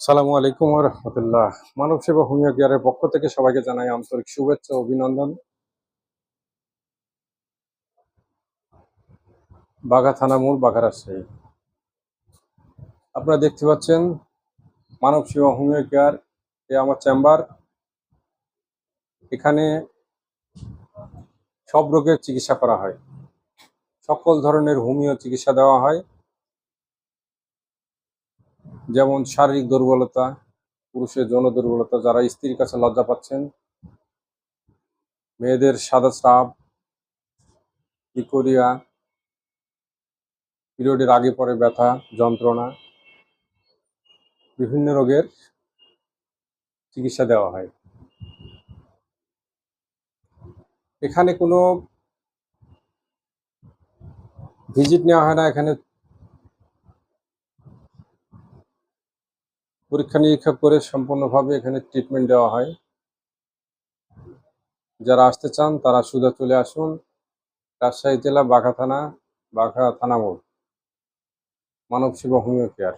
সালামু আলাইকুম ওয়া রাহমাতুল্লাহ। মানব সেবা হোমিও কেয়ারের পক্ষ থেকে সবাইকে জানাই আন্তরিক শুভেচ্ছা ও অভিনন্দন। বাঘা থানা মোড়, বাঘা, রাজশাহী। আপনারা দেখতে পাচ্ছেন মানব সেবা হোমিও কেয়ার, এ আমার চেম্বার। এখানে সব রোগের চিকিৎসা করা হয়, সকল ধরনের হোমিও চিকিৎসা দেওয়া হয়, যেমন শারীরিক দুর্বলতা, পুরুষের যৌন দুর্বলতা, যারা স্ত্রীর কাছে লজ্জা পাচ্ছেন, মেয়েদের সাদা স্রাব, ইকোরিয়া, পিরিয়ডের আগে পরে ব্যথা যন্ত্রণা, বিভিন্ন রোগের চিকিৎসা দেওয়া হয়। এখানে কোনো ভিজিট নেওয়া হয় না, এখানে পরীক্ষা নিরীক্ষা করে সম্পূর্ণভাবে এখানে ট্রিটমেন্ট দেওয়া হয়। যারা আসতে চান তারা সোজা চলে আসুন রাজশাহী জেলা বাঘা থানা মোড়, মানব সেবা হোমিও কেয়ার।